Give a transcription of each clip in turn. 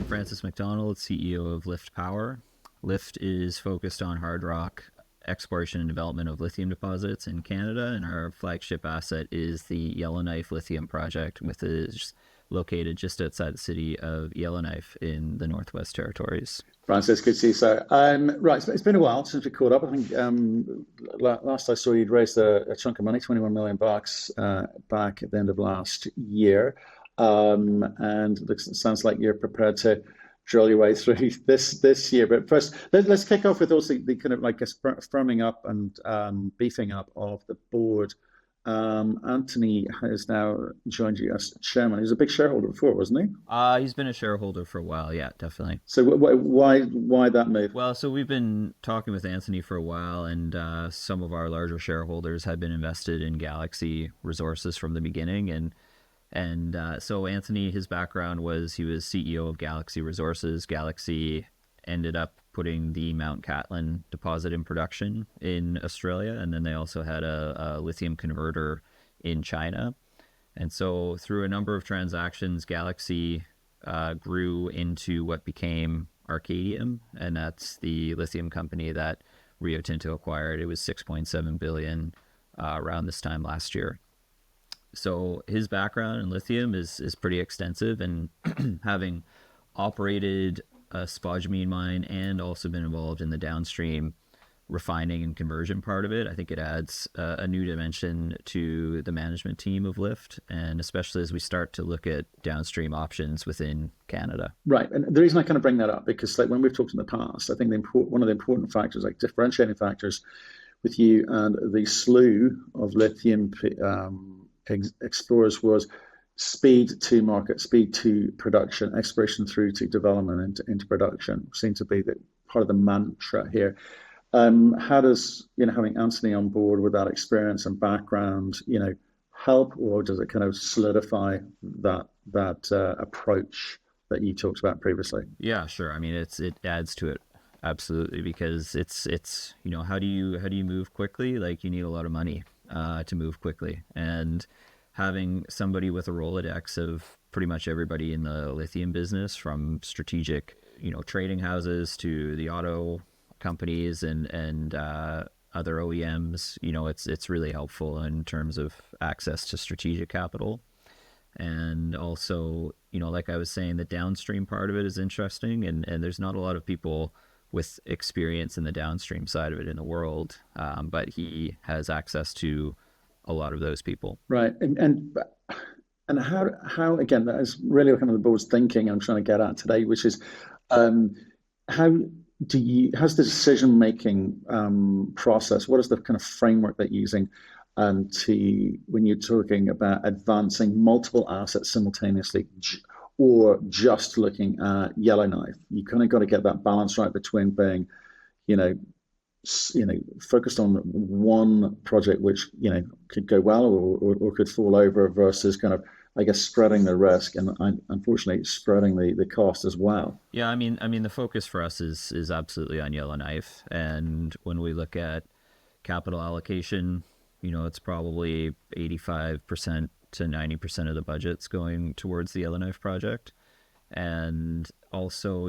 Francis MacDonald, CEO of Lift Power. Lift is focused on hard rock exploration and development of lithium deposits in Canada, and our flagship asset is the Yellowknife lithium project, which is located just outside the city of Yellowknife in the Northwest Territories. Francis, good to see you, sir. Right, it's been a while since we caught up. I think last I saw you'd raised a chunk of money, $21 million back at the end of last year. And it sounds like you're prepared to drill your way through this year. But first, let's kick off with also the kind of like firming up and beefing up of the board. Anthony has now joined you as chairman. He was a big shareholder before, wasn't he? He's been a shareholder for a while, yeah, definitely. So why that move? Well, so we've been talking with Anthony for a while, and some of our larger shareholders had been invested in Galaxy Resources from the beginning, and so Anthony, his background was he was CEO of Galaxy Resources. Galaxy ended up putting the Mount Cattlin deposit in production in Australia, and then they also had a lithium converter in China. And so through a number of transactions, Galaxy grew into what became Arcadium, and that's the lithium company that Rio Tinto acquired. It was $6.7 billion around this time last year. So his background in lithium is pretty extensive, and having operated a spodumene mine and also been involved in the downstream refining and conversion part of it, I think it adds a new dimension to the management team of Lift, and especially as we start to look at downstream options within Canada. Right, and the reason I kind of bring that up, because like when we've talked in the past, I think one of the important factors, like differentiating factors with you and the slew of lithium explorers, was speed to market, speed to production, exploration through to development into production seems to be the part of the mantra here. How does having Anthony on board with that experience and background help, or does it kind of solidify that approach that you talked about previously? Yeah, sure. I mean, it adds to it absolutely, because it's how do you move quickly? Like, you need a lot of money to move quickly, and having somebody with a Rolodex of pretty much everybody in the lithium business, from strategic, trading houses to the auto companies and other OEMs, it's really helpful in terms of access to strategic capital. And also, like I was saying, the downstream part of it is interesting, and there's not a lot of people with experience in the downstream side of it in the world, but he has access to a lot of those people. Right. And how again, that is really kind of the board's thinking I'm trying to get at today, which is how's the decision making process, what is the kind of framework that you're using when you're talking about advancing multiple assets simultaneously, or just looking at Yellowknife? You kind of got to get that balance right between being focused on one project which could go well or could fall over, versus kind of, I guess, spreading the risk and unfortunately spreading the cost as well. Yeah, I mean the focus for us is absolutely on Yellowknife, and when we look at capital allocation, it's probably 85% to 90% of the budget's going towards the Yellowknife project. And also,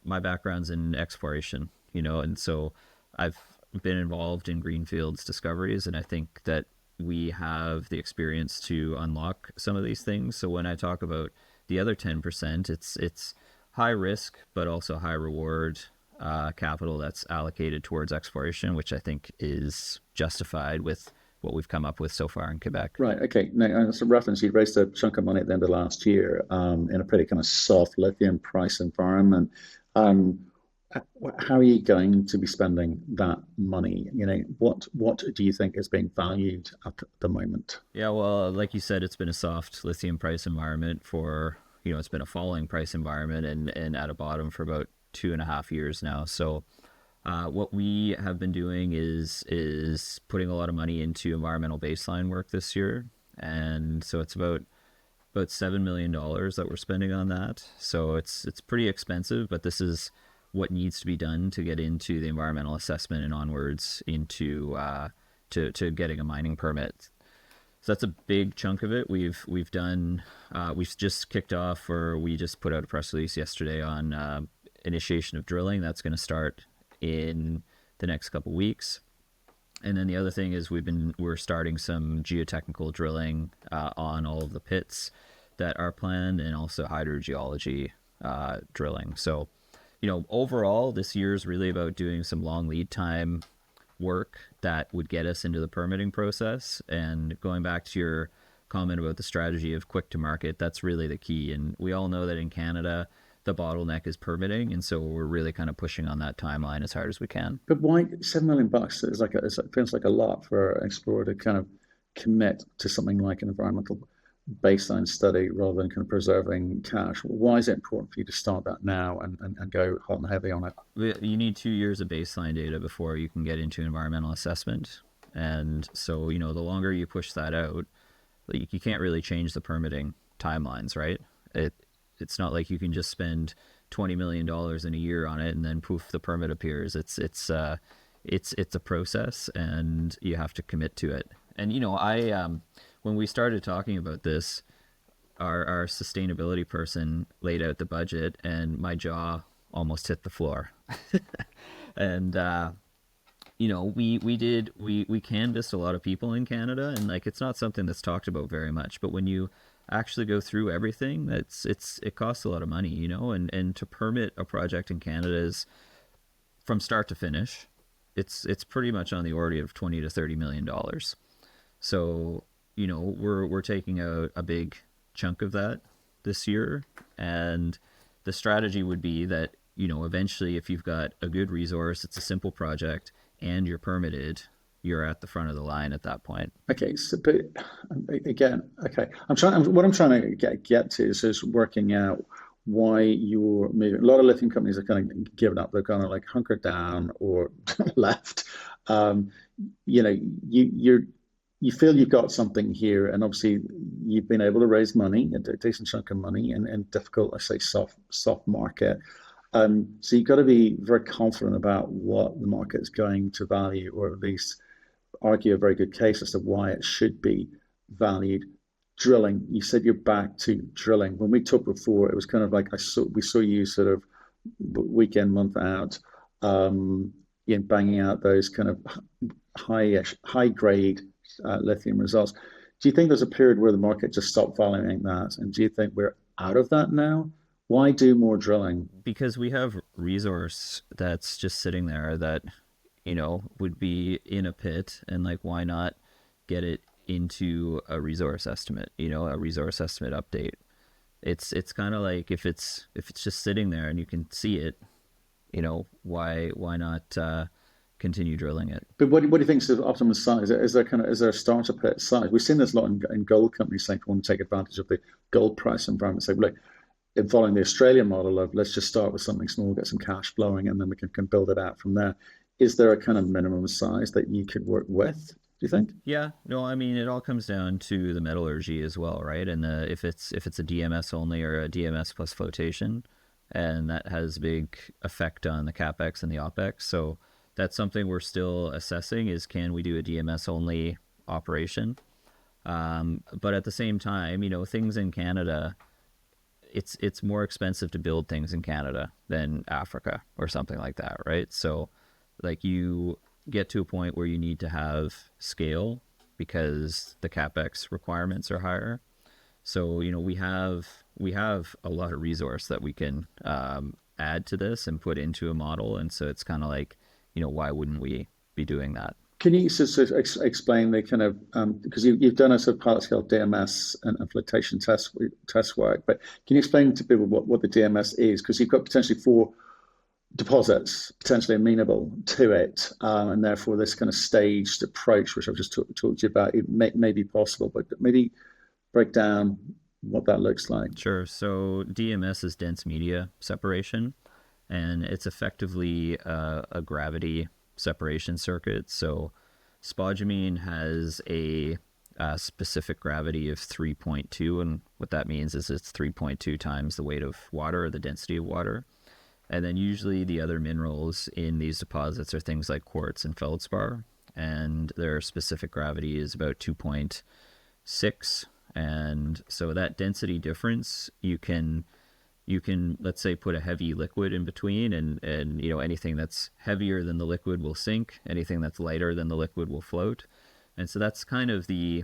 my background's in exploration, and so I've been involved in greenfields discoveries, and I think that we have the experience to unlock some of these things. So when I talk about the other 10%, it's high risk but also high reward capital that's allocated towards exploration, which I think is justified with what we've come up with so far in Quebec. Right. Okay. Now, as a reference, you raised a chunk of money at the end of last year in a pretty kind of soft lithium price environment. How are you going to be spending that money? What do you think is being valued at the moment? Yeah, well, like you said, it's been a soft lithium price environment for, it's been a falling price environment and at a bottom for about 2.5 years now. So what we have been doing is putting a lot of money into environmental baseline work this year. And so it's about $7 million that we're spending on that. So it's pretty expensive, but this is what needs to be done to get into the environmental assessment and onwards into to getting a mining permit. So that's a big chunk of it. We've done we've just kicked off, or we just put out a press release yesterday on initiation of drilling. That's going to start in the next couple weeks. And then the other thing is we're starting some geotechnical drilling on all of the pits that are planned, and also hydrogeology drilling. So, overall, this year is really about doing some long lead time work that would get us into the permitting process. And going back to your comment about the strategy of quick to market, that's really the key. And we all know that in Canada, the bottleneck is permitting, and so we're really kind of pushing on that timeline as hard as we can. But why $7 million is it feels like a lot for an explorer to kind of commit to something like an environmental baseline study rather than kind of preserving cash. Why is it important for you to start that now and go hot and heavy on it? You need 2 years of baseline data before you can get into environmental assessment. And so, the longer you push that out, like, you can't really change the permitting timelines, right? It's not like you can just spend $20 million in a year on it and then poof, the permit appears. It's a process, and you have to commit to it. And I when we started talking about this, our sustainability person laid out the budget, and my jaw almost hit the floor. And we canvassed a lot of people in Canada, and like, it's not something that's talked about very much, but when you actually go through everything, it costs a lot of money, and to permit a project in Canada is, from start to finish, it's pretty much on the order of $20 to $30 million. So we're taking a big chunk of that this year, and the strategy would be that eventually, if you've got a good resource, it's a simple project, and you're permitted, you're at the front of the line at that point. Okay, so but again, okay, what I'm trying to get to is working out why you're moving. A lot of lithium companies are kind of giving up. They're kind of like hunkered down or left. You feel you've got something here, and obviously you've been able to raise money, a decent chunk of money, in difficult, I say, soft market. So you've got to be very confident about what the market is going to value, or at least argue a very good case as to why it should be valued. Drilling, you said you're back to drilling. When we talked before, it was kind of like we saw you sort of weekend, month out, banging out those kind of high grade lithium results. Do you think there's a period where the market just stopped valuing that? And do you think we're out of that now? Why do more drilling? Because we have resource that's just sitting there that, would be in a pit, and like, why not get it into a resource estimate, a resource estimate update. It's kind of like, if it's just sitting there and you can see it, why not continue drilling it? But what do you think is the optimum size? Is there a starter pit size? We've seen this a lot in gold companies saying, want to take advantage of the gold price environment. Say, look, in following the Australian model of, let's just start with something small, get some cash flowing, and then we can build it out from there. Is there a kind of minimum size that you could work with, do you think? Yeah, no, I mean, it all comes down to the metallurgy as well, right? And if it's a DMS only, or a DMS plus flotation, and that has a big effect on the CapEx and the OpEx. So that's something we're still assessing, is, can we do a DMS only operation? But at the same time, things in Canada, it's more expensive to build things in Canada than Africa or something like that, right? So like, you get to a point where you need to have scale because the CapEx requirements are higher. So, we have a lot of resource that we can add to this and put into a model. And so it's kind of like, why wouldn't we be doing that? Can you explain the kind of, because you've done a sort of pilot scale DMS and flotation test work, but can you explain to people what the DMS is? Because you've got potentially 4 deposits potentially amenable to it, and therefore this kind of staged approach, which I've just talked to you about, it may be possible, but maybe break down what that looks like. Sure. So DMS is dense media separation, and it's effectively a gravity separation circuit. So spodumene has a specific gravity of 3.2, and what that means is it's 3.2 times the weight of water, or the density of water. And then usually the other minerals in these deposits are things like quartz and feldspar, and their specific gravity is about 2.2 0.6. And so that density difference, you can let's say put a heavy liquid in between, and anything that's heavier than the liquid will sink, anything that's lighter than the liquid will float. And so that's kind of the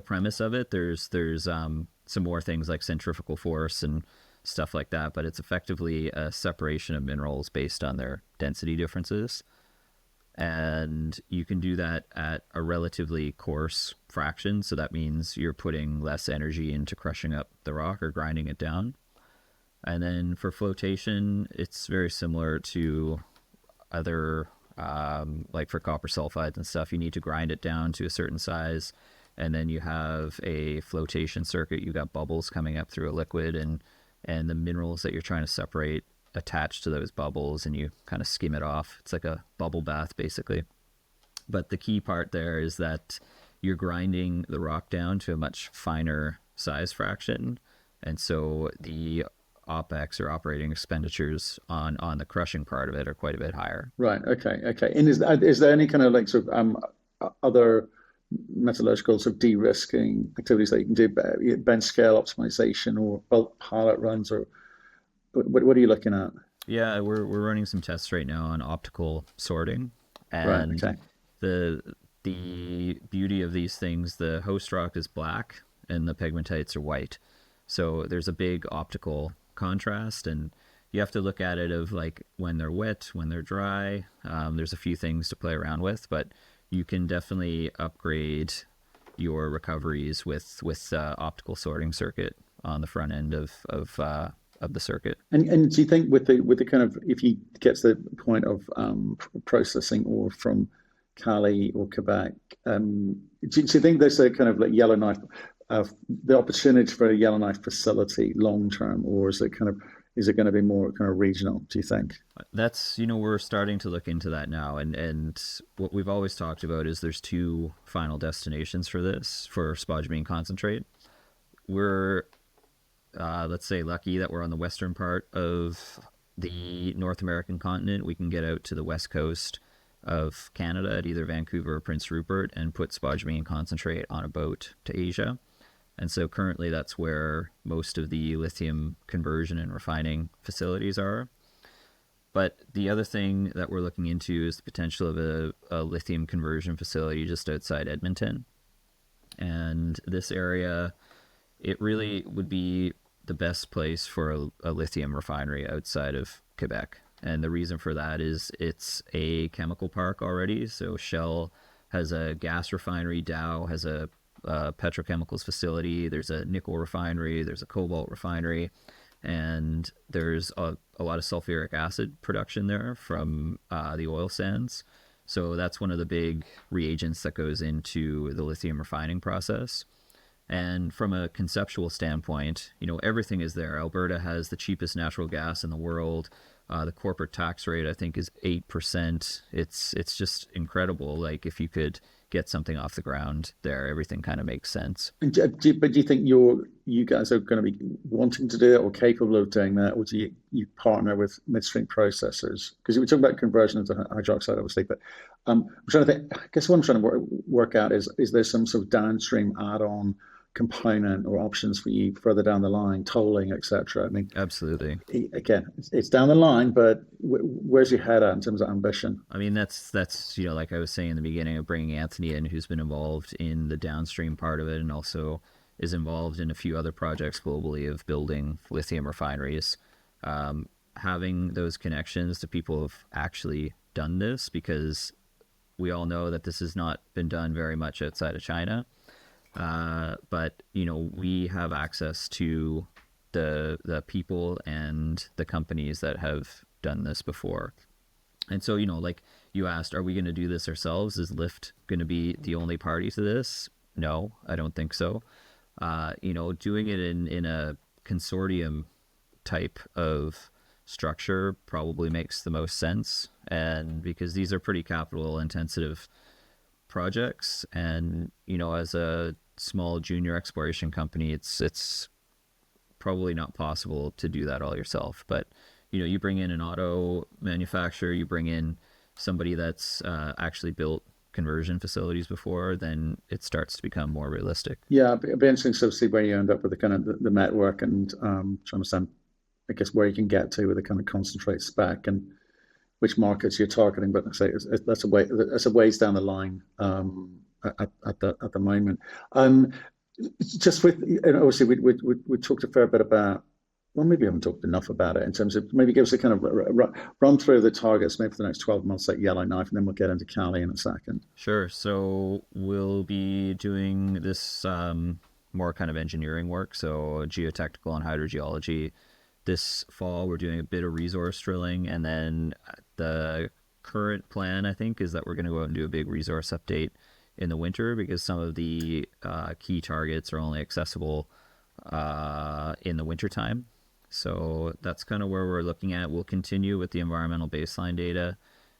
premise of it. There's some more things like centrifugal force and stuff like that, but it's effectively a separation of minerals based on their density differences. And you can do that at a relatively coarse fraction, so that means you're putting less energy into crushing up the rock or grinding it down. And then for flotation, it's very similar to other, like for copper sulfides and stuff. You need to grind it down to a certain size, and then you have a flotation circuit. You got bubbles coming up through a liquid, and the minerals that you're trying to separate attach to those bubbles, and you kind of skim it off. It's like a bubble bath, basically. But the key part there is that you're grinding the rock down to a much finer size fraction, and so the OpEx or operating expenditures on the crushing part of it are quite a bit higher. Right. Okay. Okay. And is there any kind of like sort of other metallurgical sort of de-risking activities that you can do, bench scale optimization or bulk pilot runs, or what are you looking at? Yeah, we're running some tests right now on optical sorting, Right. and Okay. the the beauty of these things, the host rock is black and the pegmatites are white. So there's a big optical contrast, and you have to look at it of like when they're wet, when they're dry. There's a few things to play around with, but you can definitely upgrade your recoveries with optical sorting circuit on the front end of the circuit. And do you think with the kind of, if you get to the point of processing ore from Cali or Quebec, do you think there's a kind of like Yellowknife, the opportunity for a Yellowknife facility long term, or is it going to be more kind of regional? Do you think? That's, we're starting to look into that now, and what we've always talked about is there's two final destinations for this for spodumene concentrate. We're let's say lucky that we're on the western part of the North American continent. We can get out to the west coast of Canada at either Vancouver or Prince Rupert and put spodumene concentrate on a boat to Asia. And so currently that's where most of the lithium conversion and refining facilities are. But the other thing that we're looking into is the potential of a lithium conversion facility just outside Edmonton. And this area, it really would be the best place for a lithium refinery outside of Quebec. And the reason for that is it's a chemical park already. So Shell has a gas refinery, Dow has a petrochemicals facility, there's a nickel refinery, there's a cobalt refinery, and there's a lot of sulfuric acid production there from the oil sands. So that's one of the big reagents that goes into the lithium refining process. And from a conceptual standpoint, everything is there. Alberta has the cheapest natural gas in the world. The corporate tax rate, I think, is 8%. It's just incredible. Like, if you could get something off the ground there, everything kind of makes sense. And but do you think you guys are going to be wanting to do it or capable of doing that, or do you partner with midstream processors? Because we talk about conversion into hydroxide, obviously, but I'm trying to think. I guess what I'm trying to work out is there some sort of downstream add-on component or options for you further down the line, tolling, etc. I mean, Absolutely. again, it's down the line, but where's your head at in terms of ambition? I mean, that's like I was saying in the beginning, of bringing Anthony in, who's been involved in the downstream part of it, and also is involved in a few other projects globally of building lithium refineries. Having those connections to people who've actually done this, because we all know that this has not been done very much outside of China. But we have access to the people and the companies that have done this before. And so, like you asked, are we going to do this ourselves? Is Lyft going to be the only party to this? No, I don't think so. Doing it in a consortium type of structure probably makes the most sense. And because these are pretty capital intensive projects, and as a small junior exploration company, it's probably not possible to do that all yourself. But you bring in an auto manufacturer, you bring in somebody that's actually built conversion facilities before, then it starts to become more realistic. Yeah, it'd be interesting to see where you end up with the kind of the network and to understand, I guess, where you can get to with the kind of concentrate spec and which markets you're targeting. But say that's a ways down the line at the moment. Just with obviously we talked a fair bit about. Well, maybe we haven't talked enough about it in terms of maybe give us a kind of run through the targets maybe for the next 12 months, like Yellowknife, and then we'll get into Cali in a second. Sure. So we'll be doing this more kind of engineering work, so geotechnical and hydrogeology. This fall, we're doing a bit of resource drilling, and then the current plan, I think, is that we're going to go out and do a big resource update in the winter because some of the key targets are only accessible in the wintertime. So that's kind of where we're looking at. We'll continue with the environmental baseline data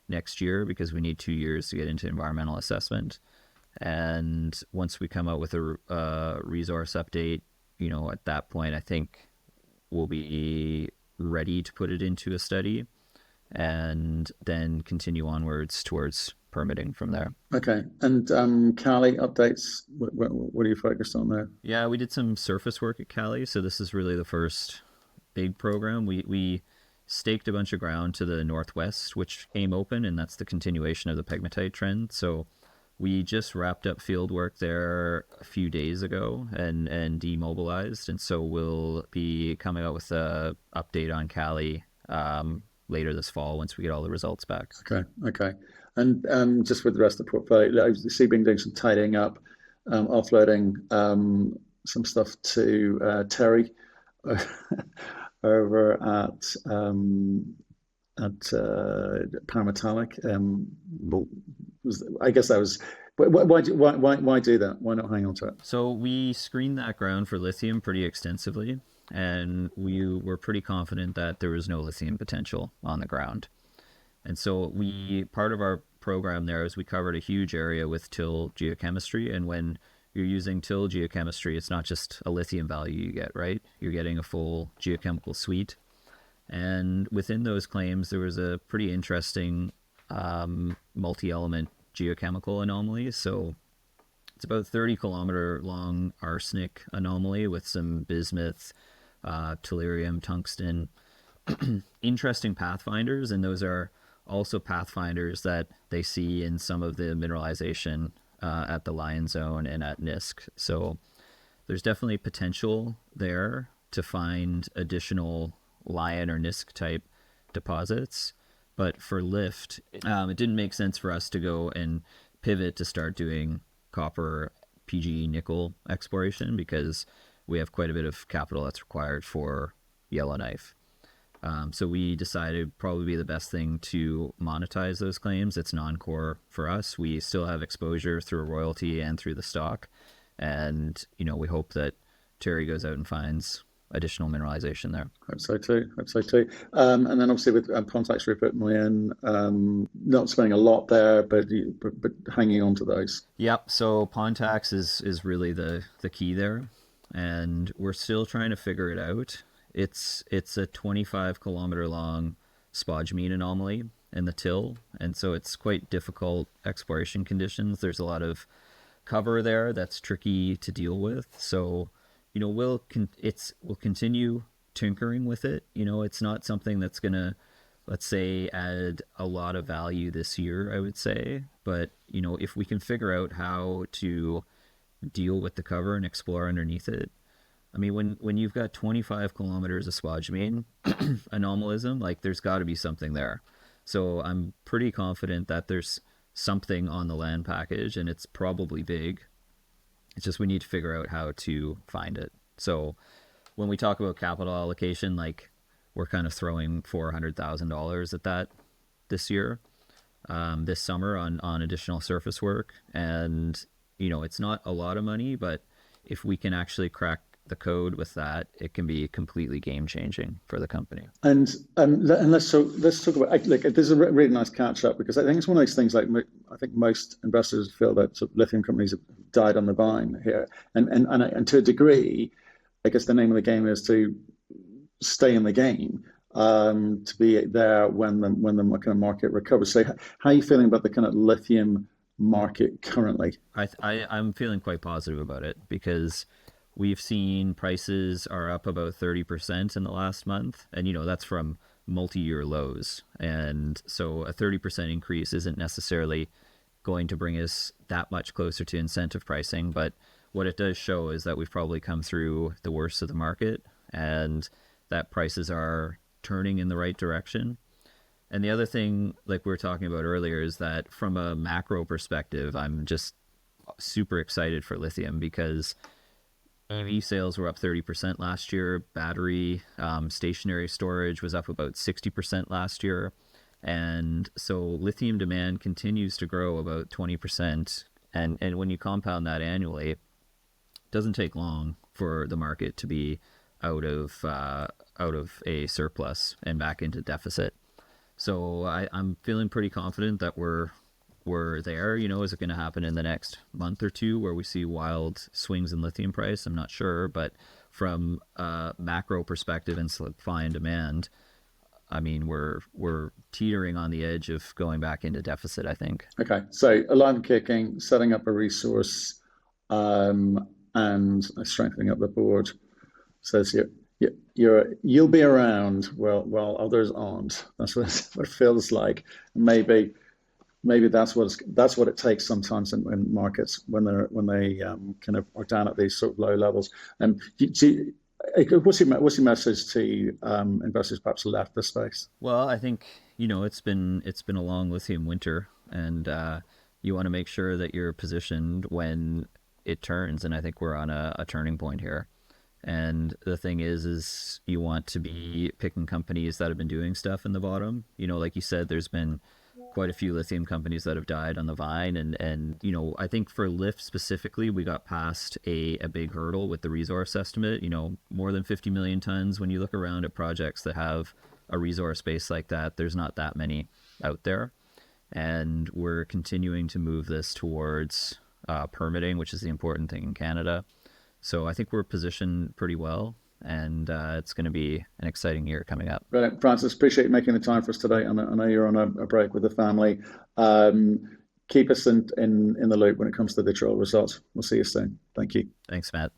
next year because we need 2 years to get into environmental assessment. And once we come out with a resource update, at that point, I think we'll be ready to put it into a study and then continue onwards towards permitting from there. Okay. And Cali updates, what are you focused on there? Yeah, we did some surface work at Cali. So this is really the first big program. We staked a bunch of ground to the northwest, which came open, and that's the continuation of the pegmatite trend. So we just wrapped up field work there a few days ago and demobilized. And so we'll be coming out with a update on Cali later this fall once we get all the results back. Okay. And just with the rest of the portfolio, I see being doing some tidying up, offloading some stuff to Terry over at Parametallic. I guess that was why do that? Why not hang on to it? So we screened that ground for lithium pretty extensively, and we were pretty confident that there was no lithium potential on the ground. And so part of our program there is we covered a huge area with till geochemistry, and when you're using till geochemistry, it's not just a lithium value you get, right? You're getting a full geochemical suite. And within those claims, there was a pretty interesting multi-element geochemical anomaly. So it's about 30-kilometer long arsenic anomaly with some bismuth, tellurium, tungsten. Interesting pathfinders, and those are also pathfinders that they see in some of the mineralization at the Lion Zone and at Nisk. So there's definitely potential there to find additional Lion or Nisk type deposits. But for lift, it didn't make sense for us to go and pivot to start doing copper, PGE, nickel exploration because we have quite a bit of capital that's required for Yellowknife. So we decided probably be the best thing to monetize those claims. It's non-core for us. We still have exposure through a royalty and through the stock. And, we hope that Terry goes out and finds additional mineralization there. Hope so too. And then obviously with Pontax Rupert Moyen, not spending a lot there, but hanging on to those. Yep. So Pontax is really the key there. And we're still trying to figure it out. It's a 25-kilometer long spodumene anomaly in the till, and so it's quite difficult exploration conditions. There's a lot of cover there that's tricky to deal with. So, we'll continue tinkering with it. It's not something that's gonna, let's say, add a lot of value this year, I would say. But if we can figure out how to deal with the cover and explore underneath it. I mean, when you've got 25 kilometers of spodumene anomalism, like there's got to be something there. So I'm pretty confident that there's something on the land package, and it's probably big. It's just we need to figure out how to find it. So when we talk about capital allocation, like we're kind of throwing $400,000 at that this year, this summer on additional surface work. And, it's not a lot of money, but if we can actually crack the code with that, it can be completely game changing for the company. And let's talk about like this is a really nice catch up because I think it's one of those things. Like I think most investors feel that sort of lithium companies have died on the vine here, and to a degree, I guess the name of the game is to stay in the game, to be there when the kind of market recovers. So how are you feeling about the kind of lithium market currently? I'm feeling quite positive about it because we've seen prices are up about 30% in the last month. And, that's from multi-year lows. And so a 30% increase isn't necessarily going to bring us that much closer to incentive pricing. But what it does show is that we've probably come through the worst of the market and that prices are turning in the right direction. And the other thing, like we were talking about earlier, is that from a macro perspective, I'm just super excited for lithium because EV sales were up 30% last year. Battery stationary storage was up about 60% last year. And so lithium demand continues to grow about 20%. And when you compound that annually, it doesn't take long for the market to be out of a surplus and back into deficit. So I'm feeling pretty confident that we're there. Is it going to happen in the next month or two where we see wild swings in lithium price? I'm not sure, but from a macro perspective and supply and demand, I mean, we're teetering on the edge of going back into deficit, I think. Okay, so alarm kicking, setting up a resource, and strengthening up the board. Says you'll be around while others aren't. That's what it feels like. Maybe that's what it takes sometimes in markets when they kind of are down at these sort of low levels. And what's your message to investors perhaps left the space? Well, I think it's been a long lithium winter, and you want to make sure that you're positioned when it turns. And I think we're on a turning point here. And the thing is you want to be picking companies that have been doing stuff in the bottom. Like you said, there's been quite a few lithium companies that have died on the vine. And I think for Lyft specifically, we got past a big hurdle with the resource estimate, more than 50 million tons. When you look around at projects that have a resource base like that, there's not that many out there. And we're continuing to move this towards permitting, which is the important thing in Canada. So I think we're positioned pretty well, and it's going to be an exciting year coming up. Brilliant. Francis, appreciate you making the time for us today. I know you're on a break with the family. Keep us in the loop when it comes to the trial results. We'll see you soon. Thank you. Thanks, Matt.